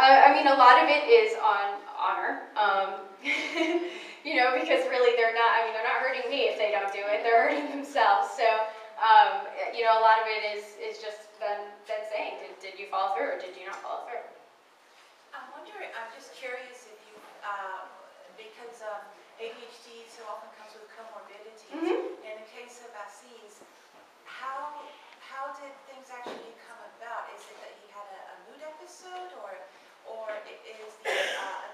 I mean, a lot of it is on honor. You know, because really they're not hurting me if they don't do it, they're hurting themselves. So, you know, a lot of it is just them saying, did you follow through or did you not follow through? I'm wondering, I'm just curious if you, because ADHD so often comes with comorbidities. In the case of Aziz, how did things actually come about? Is it that he had a mood episode, or is the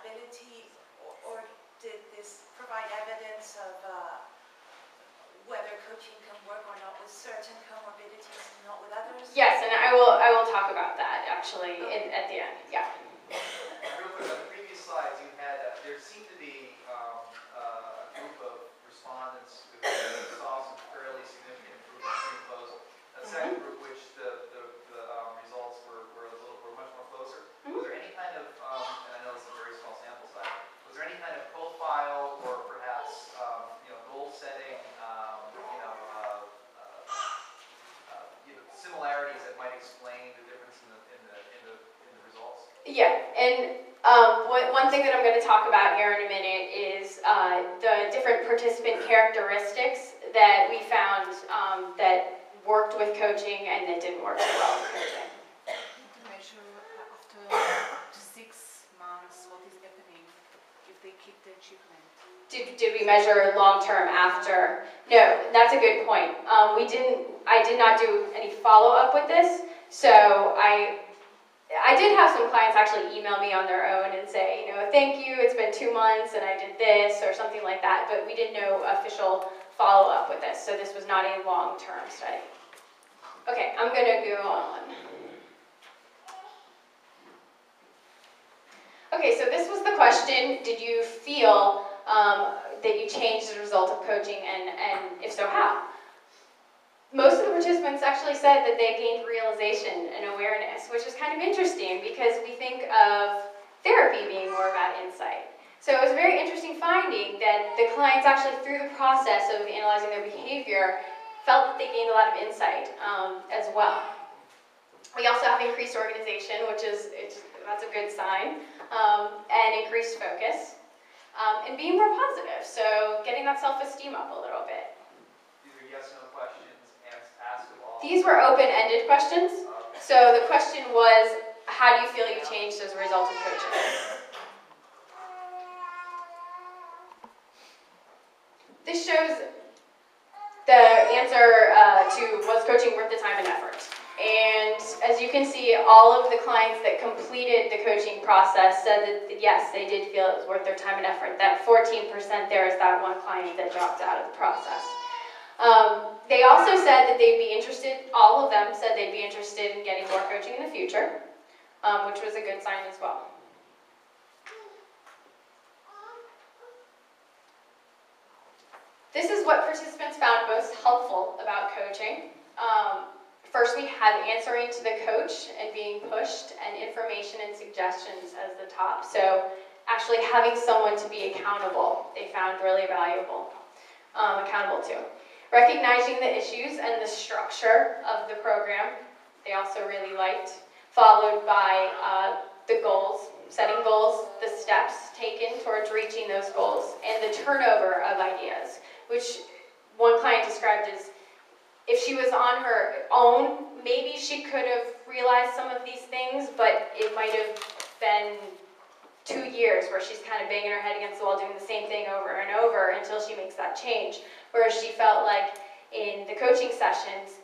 ability, or did this provide evidence of whether coaching can work or not with certain comorbidities and not with others? Yes, and I will talk about that actually at the end. Yeah. Real quick, on the previous slides, you had there seemed to be a group of respondents who saw some fairly significant improvements pre-close. A second group, which the results were much more closer. Was there any kind of, and I know this is a very small sample size, was there any kind of profile or perhaps goal setting, similarities that might explain the difference in the results? Yeah, and one thing that I'm going to talk about here in a minute is the different participant characteristics that we found that worked with coaching and that didn't work so well with coaching. Measure after 6 months what is happening if they keep the achievement. Did we measure long-term after? No, that's a good point. I did not do any follow-up with this, so I did have some clients actually email me on their own and say, you know, thank you, it's been 2 months and I did this or something like that, but we did no official follow-up with this, so this was not a long-term study. Okay, I'm going to go on. Okay, so this was the question, did you feel that you changed as a result of coaching, and if so, how? Most of the participants actually said that they gained realization and awareness, which is kind of interesting because we think of therapy being more about insight. So it was a very interesting finding that the clients actually, through the process of analyzing their behavior, felt that they gained a lot of insight as well. We also have increased organization, which that's a good sign, and increased focus, and being more positive, so getting that self-esteem up a little bit. These are yes/no questions, asked of all. These were open-ended questions. Okay. So the question was, how do you feel you changed as a result of coaching? This shows the answer to was coaching worth the time and effort. And as you can see, all of the clients that completed the coaching process said that yes, they did feel it was worth their time and effort. That 14% there is that one client that dropped out of the process. They also said that they'd be interested, all of them said they'd be interested in getting more coaching in the future, which was a good sign as well. This is what participants found most helpful about coaching. First, we had answering to the coach and being pushed, and information and suggestions as the top. So actually having someone to be accountable, they found really valuable, accountable to. Recognizing the issues and the structure of the program, they also really liked, followed by the goals, setting goals, the steps taken towards reaching those goals, and the turnover of ideas, which one client described as, if she was on her own, maybe she could have realized some of these things, but it might have been 2 years where she's kind of banging her head against the wall doing the same thing over and over until she makes that change. Whereas she felt like in the coaching sessions,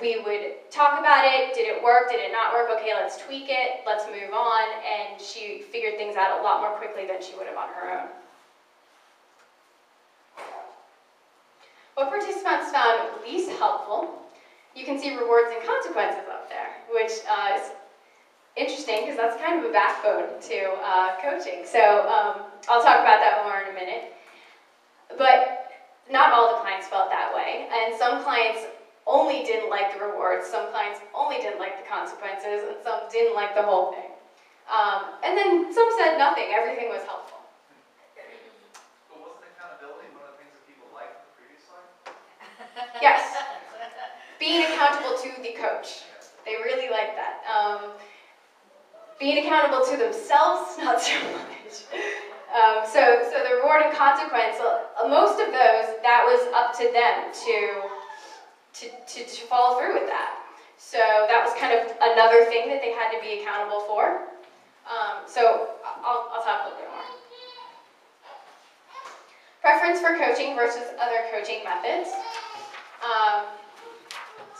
we would talk about it, did it work, did it not work, okay, let's tweak it, let's move on, and she figured things out a lot more quickly than she would have on her own. What participants found least helpful, you can see rewards and consequences up there, which is interesting because that's kind of a backbone to coaching. So I'll talk about that more in a minute. But not all the clients felt that way, and some clients only didn't like the rewards, some clients only didn't like the consequences, and some didn't like the whole thing. And then some said nothing, everything was helpful. But wasn't accountability one of the things that people liked in the previous slide? Yes. Being accountable to the coach. They really like that. being accountable to themselves, not so much. So the reward and consequence, most of those, that was up to them to follow through with that. So that was kind of another thing that they had to be accountable for. So I'll talk a little bit more. Preference for coaching versus other coaching methods.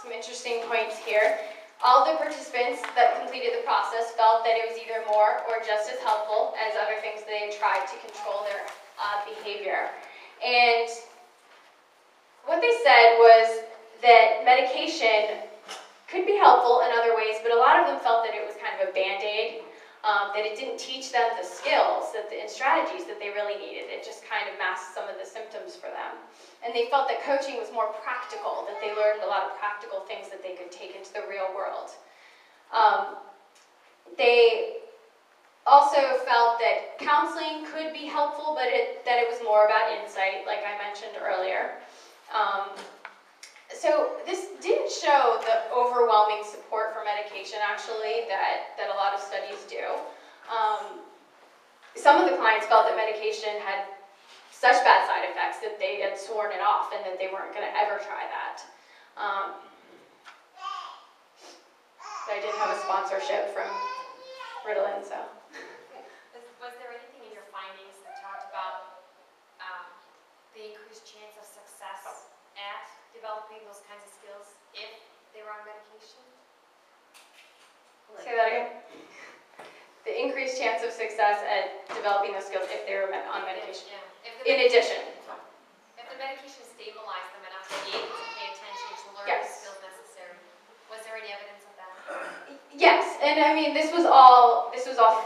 Some interesting points here. All the participants that completed the process felt that it was either more or just as helpful as other things they had tried to control their behavior. And what they said was that medication could be helpful in other ways, but a lot of them felt that it was kind of a band-aid, that it didn't teach them the skills and strategies that they really needed. It just kind of masked some of the symptoms for them. And they felt that coaching was more practical, that they learned a lot of practical things that they could take into the real world. They also felt that counseling could be helpful, but that it was more about insight, like I mentioned earlier. So this didn't show the overwhelming support for medication, actually, that a lot of studies do. Some of the clients felt that medication had such bad side effects that they had sworn it off and that they weren't going to ever try that. But I did have a sponsorship from Ritalin, so. Was there anything in your findings that talked about the increased chance of success at developing those kinds of skills if they were on medication? Say that again. The increased chance of success at developing those skills if they were on medication. Yeah. In addition. If the medication stabilized them enough to be able to pay attention to learn Yes. the skills necessary, was there any evidence of that? Yes, and I mean this was all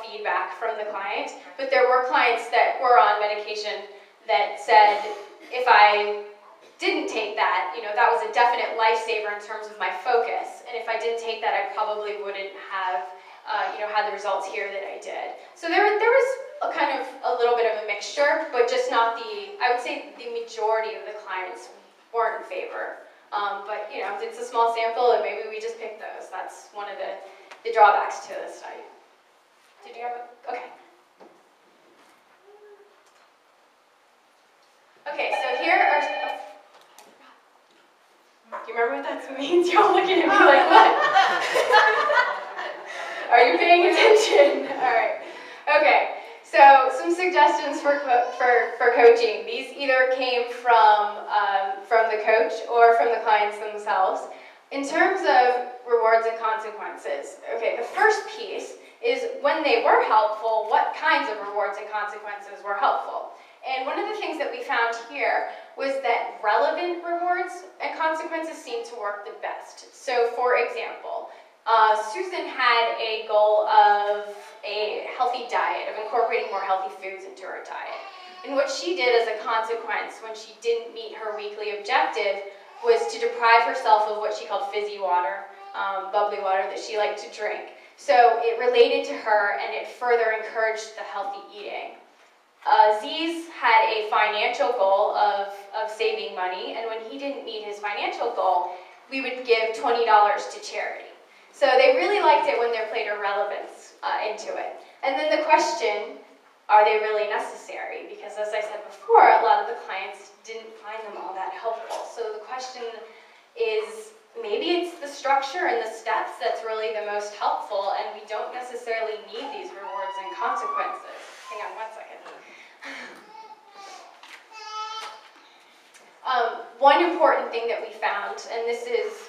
feedback from the client, but there were clients that were on medication that said if I didn't take that, that was a definite lifesaver in terms of my focus, and if I didn't take that, I probably wouldn't have had the results here that I did. So there was a kind of a little bit of a mixture, but just not I would say the majority of the clients weren't in favor. But it's a small sample, and maybe we just picked those. That's one of the drawbacks to the study. Did you have okay. Okay, so here are. Do you remember what that means? You're all looking at me like, what? Are you paying attention? All right. Okay. So some suggestions for coaching. These either came from the coach or from the clients themselves. In terms of rewards and consequences, okay, the first piece is when they were helpful, what kinds of rewards and consequences were helpful. And one of the things that we found here was that relevant rewards and consequences seemed to work the best. So for example, Susan had a goal of a healthy diet, of incorporating more healthy foods into her diet. And what she did as a consequence when she didn't meet her weekly objective was to deprive herself of what she called fizzy water, bubbly water that she liked to drink. So it related to her and it further encouraged the healthy eating. Aziz had a financial goal of saving money, and when he didn't meet his financial goal, we would give $20 to charity. So they really liked it when there played a relevance into it. And then the question, are they really necessary? Because as I said before, a lot of the clients didn't find them all that helpful. So the question is, maybe it's the structure and the steps that's really the most helpful, and we don't necessarily need these rewards and consequences. Hang on one second. One important thing that we found, and this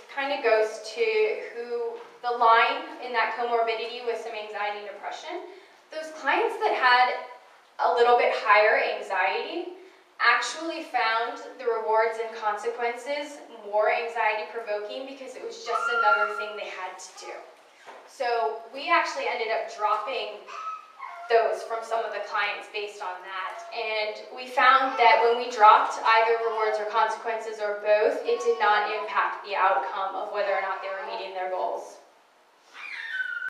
kind of goes to the line in that comorbidity with some anxiety and depression, those clients that had a little bit higher anxiety actually found the rewards and consequences more anxiety provoking because it was just another thing they had to do. So we actually ended up dropping those from some of the clients based on that. And we found that when we dropped either rewards or consequences or both, it did not impact the outcome of whether or not they were meeting their goals.